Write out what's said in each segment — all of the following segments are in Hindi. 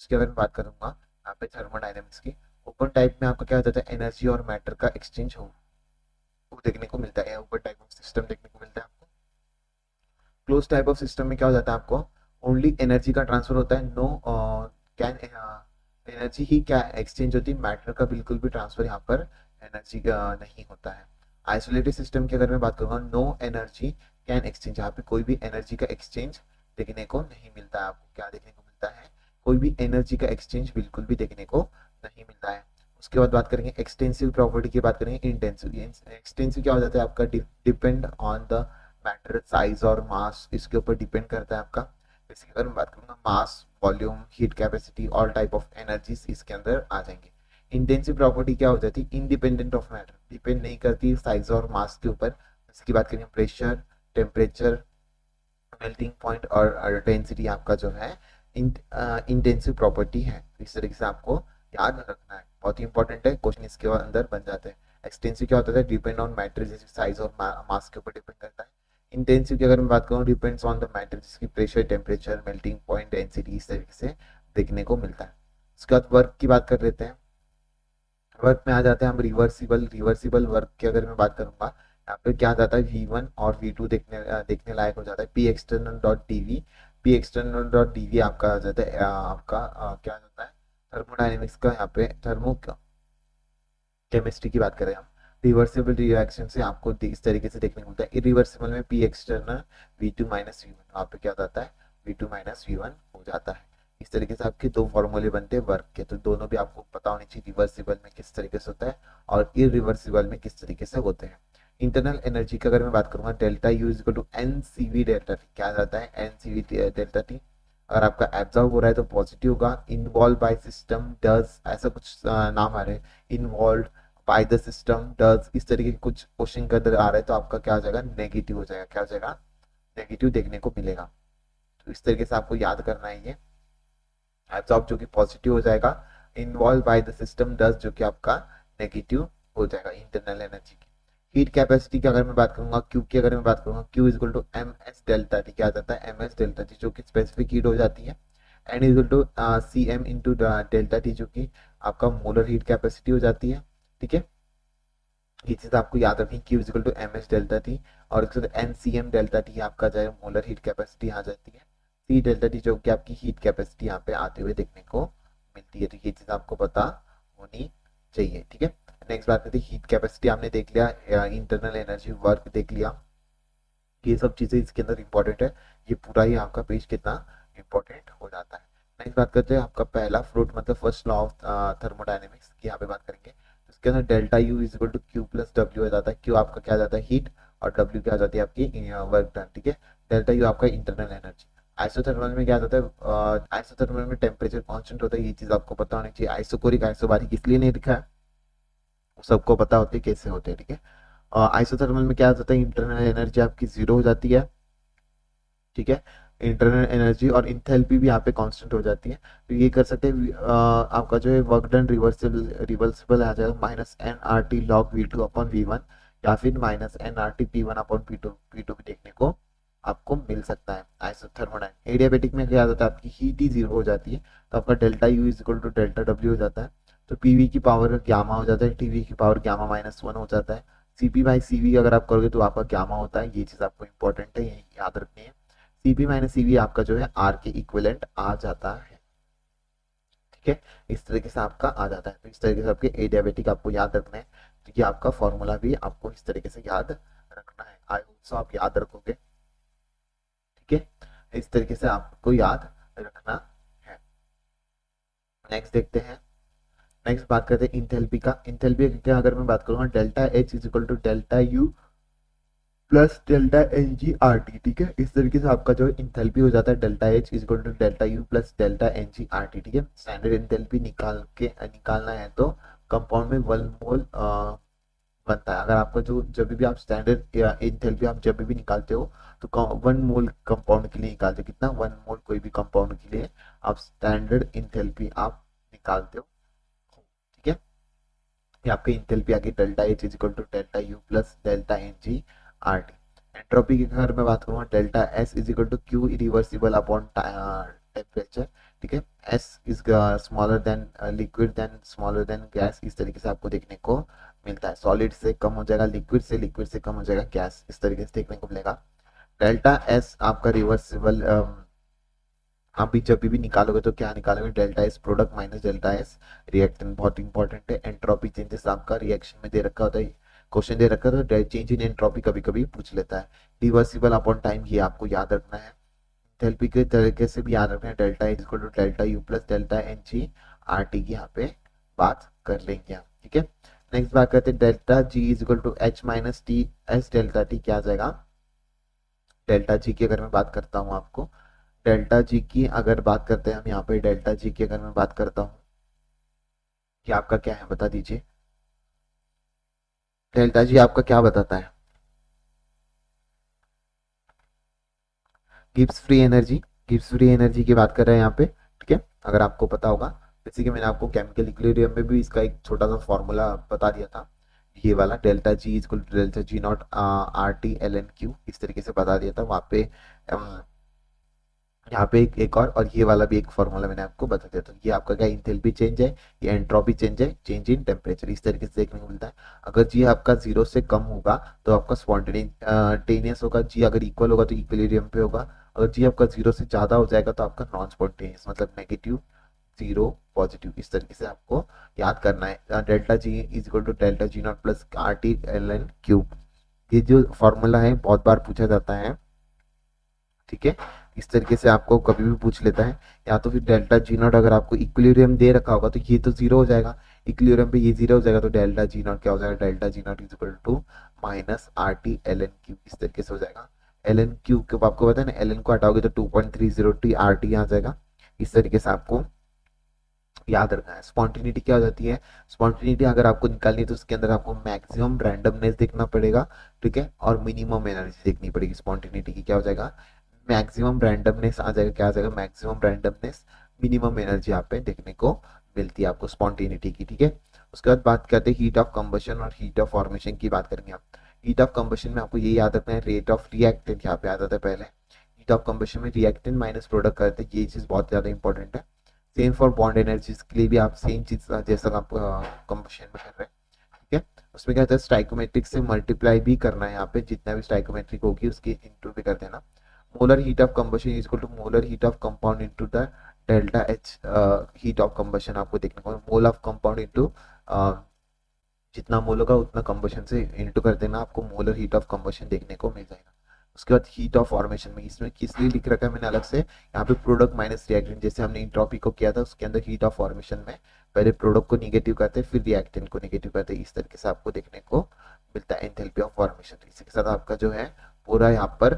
उसकी अगर मैं बात करूंगा यहाँ पे थर्मोडायनेमिक्स की, ओपन टाइप में आपका क्या हो जाता है, एनर्जी और मैटर का एक्सचेंज हो वो देखने को मिलता है, ओपन टाइप ऑफ सिस्टम देखने को मिलता है आपको। क्लोज टाइप ऑफ सिस्टम में क्या हो जाता है आपको, ओनली एनर्जी का ट्रांसफर होता है, नो कैन एनर्जी ही क्या एक्सचेंज होती है, मैटर का बिल्कुल भी ट्रांसफर यहाँ पर एनर्जी का नहीं होता है। आइसोलेटेड सिस्टम की अगर मैं बात करूंगा, नो एनर्जी कैन एक्सचेंज, यहाँ पे कोई भी एनर्जी का एक्सचेंज देखने को नहीं मिलता है। आपको क्या देखने को मिलता है, कोई भी एनर्जी का एक्सचेंज बिल्कुल भी देखने को नहीं मिलता है। उसके बाद बात करेंगे एक्सटेंसिव प्रॉपर्टी की, बात करेंगे इंटेंसिव। एक्सटेंसिव क्या हो जाता है आपका, depend on the matter size और मास, इसके ऊपर डिपेंड करता है आपका। जैसे अगर मैं बात करूंगा mass, volume, heat capacity, all type of energies इसके अंदर आ जाएंगे। इंटेंसिव प्रॉपर्टी क्या हो जाती है, इंडिपेंडेंट ऑफ मैटर, डिपेंड नहीं करती साइज और मास के ऊपर। इसकी बात करेंगे प्रेशर, टेम्परेचर, मेल्टिंग पॉइंट और डेंसिटी आपका जो है इंटेंसिव प्रॉपर्टी है। तो इस तरीके से आपको याद रखना है, बहुत ही इंपॉर्टेंट है, क्वेश्चन इसके अंदर बन जाते हैं। एक्सटेंसिव क्या होता है, डिपेंड ऑन मैटर, जैसे साइज और मास के ऊपर डिपेंड करता है। इंटेंसिव की अगर मैं बात करूँ, डिपेंड्स ऑन द मैटर, जिसकी pressure, temperature, melting point, density इस तरीके से देखने को मिलता है। उसके बाद वर्क की बात कर लेते हैं। वर्क में आ जाते हैं हम रिवर्सिबल। रिवर्सिबल वर्क की अगर मैं बात करूंगा, यहाँ पे क्या आ जाता है, V1 और V2 देखने लायक हो जाता है। P external dot DV, P external dot DV आपका आ जाता है आपका क्या आ जाता है, थर्मोडाइनमिक्स का, यहाँ पे थर्मो केमिस्ट्री की बात करें हम, रिवर्सिबल रिएक्शन से आपको इस तरीके से देखने को मिलता है। इरिवर्सिबल में P external V2 minus V one, वहाँ पे क्या जाता है, V2 माइनस वी वन हो जाता है। इस तरीके से आपके दो फॉर्मूले बनते हैं वर्क के, तो दोनों भी आपको पता होनी चाहिए, रिवर्सिबल में किस तरीके से होता है और इरिवर्सिबल में किस तरीके से होते हैं। इंटरनल एनर्जी की अगर मैं बात करूंगा, delta U is equal to N C V delta T, क्या जाता है, N C V delta T. अगर आपका एब्जॉर्ब हो रहा है तो पॉजिटिव होगा। इन्वॉल्व बाय सिस्टम डज, ऐसा कुछ नाम आ रहे हैं, involve by the system does, इस तरीके के कुछ क्वेश्चन के अंदर आ रहा है, तो आपका क्या हो जाएगा, नेगेटिव हो जाएगा, क्या हो जाएगा, नेगेटिव देखने को मिलेगा। तो इस तरीके से आपको याद करना है ये। एब्जॉर्ब जो कि पॉजिटिव हो जाएगा, involve by the system does जो कि आपका नेगेटिव हो जाएगा इंटरनल एनर्जी की। हीट कैपेसिटी की अगर मैं बात करूंगा, क्यू की अगर मैं बात करूंगा, Q is equal to M S delta T, क्या जाता है, एम एस डेल्टा टी जो कि स्पेसिफिक हीट हो जाती है। N is equal to C M into delta T जो कि आपका मोलर हीट कैपेसिटी हो जाती है। ठीक है, ये चीज आपको याद रखनी, Q is equal to M S delta T, और इसके साथ N C M delta T आपका जो है मोलर हीट कैपेसिटी आ जाती है। सी डेल्टा टी जो कि आपकी हीट कैपेसिटी यहाँ पे आते हुए देखने को मिलती है। तो ये चीज आपको पता होनी चाहिए। ठीक है, नेक्स्ट बात करते हैं, हीट कैपेसिटी हमने देख लिया, इंटरनल एनर्जी वर्क देख लिया, ये सब चीजें इसके अंदर इंपॉर्टेंट है। ये पूरा ही आपका पेज कितना इंपॉर्टेंट हो जाता है। नेक्स्ट बात करते हैं आपका पहला फ्रूट, मतलब फर्स्ट लॉ ऑफ थर्मोडायनेमिक्स की यहाँ पे बात करेंगे। इसके अंदर delta U is equal to Q plus W आ जाता है। क्यू आपका क्या आ जाता है, हीट, और डब्ल्यू क्या आ जाती है आपकी वर्क डन। ठीक है, डेल्टा यू आपका इंटरनल एनर्जी। आइसोथर्मल में क्या जाता है, आइसोथर्मल में टेम्परेचर कांस्टेंट होता है, ये चीज आपको पता होनी चाहिए। आइसोकोरिक आइसोबारिक इसलिए नहीं लिखा है, सबको पता होती है कैसे होते हैं। ठीक है, आइसोथर्मल में क्या होता है, इंटरनल एनर्जी आपकी जीरो हो जाती है। ठीक है, इंटरनल एनर्जी और इंथैल्पी भी यहाँ पे कांस्टेंट हो जाती है। तो ये कर सकते हैं, आपका जो है वर्क डन रिवर्सिबल रिवर्सिबल आ जाएगा, minus N R T log V two upon V one, या फिर minus N R T P one upon P two भी देखने को आपको मिल सकता है। आइसोथर्मोडाइन एडियाबेटिक में क्या होता है, आपकी हीट ही जीरो हो जाती है, तो आपका delta U is equal to delta W हो जाता है। तो पीवी की पावर गामा हो जाता है, टीवी की पावर गामा माइनस वन हो जाता है। सीपी बाई सीवी अगर आप करोगे तो आपका गामा होता है, ये चीज आपको इंपॉर्टेंट है, ये याद रखनी है। सीपी माइनस सीवी आपका जो है आर के इक्विवेलेंट आ जाता है। ठीक है, इस तरीके से आपका आ जाता है। तो इस तरीके से आपके एडियाबेटिक आपको याद रखना है, तो ये आपका फॉर्मूला भी आपको इस तरीके से याद रखना है। आई होप सो आप याद रखोगे। ठीक है, इस तरीके से आपको याद रखना है। नेक्स्ट देखते हैं, नेक्स्ट बात करते हैं इंथैल्पी का। इंथैल्पी का अगर मैं बात करूंगा, delta H is equal to delta U plus delta N G R T. ठीक है, इस तरीके से आपका जो इंथैल्पी हो जाता है, delta H is equal to delta U plus delta N G R T. ठीक है, स्टैंडर्ड इंथैल्पी निकालना है तो कंपाउंड में वन मोल बनता है। अगर आपका जो जब भी आप स्टैंडर्ड इंथैल्पी आप जब भी निकालते हो, तो वन मोल कंपाउंड के लिए निकालते हो, कितना, वन मोल कोई भी कंपाउंड के लिए आप स्टैंडर्ड इंथैल्पी आप निकालते हो। ठीक है, ये आपकी इंथैल्पी आ गई, delta H is equal to delta U plus delta N G R T. Entropy की अगर मैं बात करूँ, delta S is equal to Q reversible upon temperature. ठीक है। S is smaller than liquid than smaller than gas, इस तरीके से आपको देखने को मिलता है। सॉलिड से कम हो जाएगा लिक्विड से कम हो जाएगा गैस, इस तरीके से देखने को मिलेगा। डेल्टा एस आपका रिवर्सिबल, आप भी जब भी निकालोगे तो क्या निकालोगे, delta S product minus delta S reactant, बहुत इंपॉर्टेंट है। एंट्रोपी चेंजेस आपका रिएक्शन में दे रखा होता है, क्वेश्चन दे रखा है तो चेंज इन एंट्रोपी कभी कभी पूछ लेता है। रिवर्सिबल अपॉन टाइम, ये आपको याद रखना है। एंथैल्पी के तरीके से भी याद रखना है, delta is equal to delta U plus delta N G R T की यहाँ पे बात कर लेंगे हम, ठीक है। नेक्स्ट बात करते हैं delta G is equal to H minus T S delta T, क्या आ जाएगा। डेल्टा जी की अगर मैं बात करता हूँ आपको, डेल्टा जी की अगर बात करते हैं हम यहाँ पे, डेल्टा जी की अगर मैं बात करता हूँ कि आपका क्या है बता दीजिए, डेल्टा जी आपका क्या बताता है। Gibbs free energy, Gibbs free energy की बात कर रहे हैं यहाँ पे, ठीक है। अगर आपको पता होगा, जैसे कि मैंने आपको केमिकल इक्विलिब्रियम में भी इसका एक छोटा सा फॉर्मूला बता दिया था, ये वाला delta G equal to delta G nought R T L N Q, इस तरीके से बता दिया था वहाँ पे। यहाँ पे एक और ये वाला भी एक फॉर्मूला मैंने आपको बता दिया था। ये आपका क्या इंथैल्पी चेंज है, ये एंट्रोपी चेंज है, चेंज इन टेम्परेचर, इस तरीके से देखने को मिलता है। अगर जी आपका जीरो से कम होगा तो आपका स्पॉन्टेनियस होगा, जी अगर इक्वल होगा तो इक्विलिब्रियम पे होगा, अगर जी आपका जीरो से ज्यादा हो जाएगा तो आपका नॉन स्पॉन्टेनियस, मतलब नेगेटिव जीरो पॉजिटिव, इस तरीके से आपको याद करना है। Delta G is equal to delta G nought plus R T L N cube, ये जो फॉर्मूला है बहुत बार पूछा जाता है, ठीक है। इस तरीके से आपको कभी भी पूछ लेता है। या तो फिर डेल्टा जी नॉट अगर आपको इक्विलिब्रियम दे रखा होगा तो ये तो जीरो हो जाएगा, इक्विलिब्रियम पे ये जीरो हो जाएगा तो डेल्टा जी नॉट क्या हो जाएगा, delta G nought is equal to minus R T L N cube, इस तरीके से हो जाएगा। एल एन क्यूब के आपको पता है ना, एल एन को हटाओगे तो 2.30 टी आर टी आ जाएगा, इस तरीके से आपको याद रखना है। स्पॉन्टिनिटी क्या हो जाती है, स्पॉन्टिनिटी अगर आपको निकालनी है तो उसके अंदर आपको मैक्सिमम रैंडमनेस देखना पड़ेगा, ठीक है, और मिनिमम एनर्जी देखनी पड़ेगी। स्पॉन्टिनिटी की क्या हो जाएगा, मैक्सिमम रैंडमनेस आ जाएगा, क्या आ जाएगा मैक्सिमम रैंडमनेस, मिनिमम एनर्जी यहाँ पे देखने को मिलती है आपको स्पॉन्टिनिटी की, ठीक है। उसके बाद बात करते हैं हीट ऑफ कंबशन और हीट ऑफ फॉर्मेशन की बात करेंगे आप। हीट ऑफ कंबशन में आपको ये याद रखना है, रेट ऑफ रिएक्टेंट यहाँ पे आ जाता है पहले। हीट ऑफ कंबशन में रिएक्टेंट माइनस प्रोडक्ट करते हैं, ये चीज बहुत ज्यादा इंपॉर्टेंट है। सेम फॉर बॉन्ड एनर्जीज के लिए भी आप सेम चीज जैसा आप कंबशन में कर रहे हैं, ठीक है। उसमें क्या होता है, स्टाइकोमेट्रिक से मल्टीप्लाई भी करना है, यहाँ पे जितना भी स्टाइकोमेट्रिक होगी उसकी इंटू भी कर देना। Molar heat of combustion is equal to molar heat of compound into the delta H heat of combustion, आपको देखने को मोल ऑफ कंपाउंड इनटू जितना मोल होगा उतना कंबशन से इनटू कर देना, आपको मोलर हीट ऑफ कंबशन देखने को मिल जाएगा। उसके बाद हीट ऑफ फॉर्मेशन में इसमें किस लिए लिख रखा है मैंने अलग से, यहाँ पे प्रोडक्ट माइनस रिएक्टेंट, जैसे हमने इंट्रोपी को किया था उसके अंदर हीट ऑफ फॉर्मेशन में पहले प्रोडक्ट को निगेटिव करते हैं फिर रिएक्टेंट को निगेटिव करते हैं, इस तरीके से आपको देखने को मिलता है एंथैल्पी ऑफ फॉर्मेशन। इसी के साथ आपका जो है पूरा यहाँ पर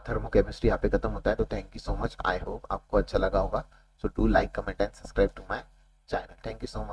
थर्मोकेमिस्ट्री यहाँ पे खत्म होता है। तो thank you so much, I hope आपको अच्छा लगा होगा। So do like comment and subscribe to my channel, thank you so much.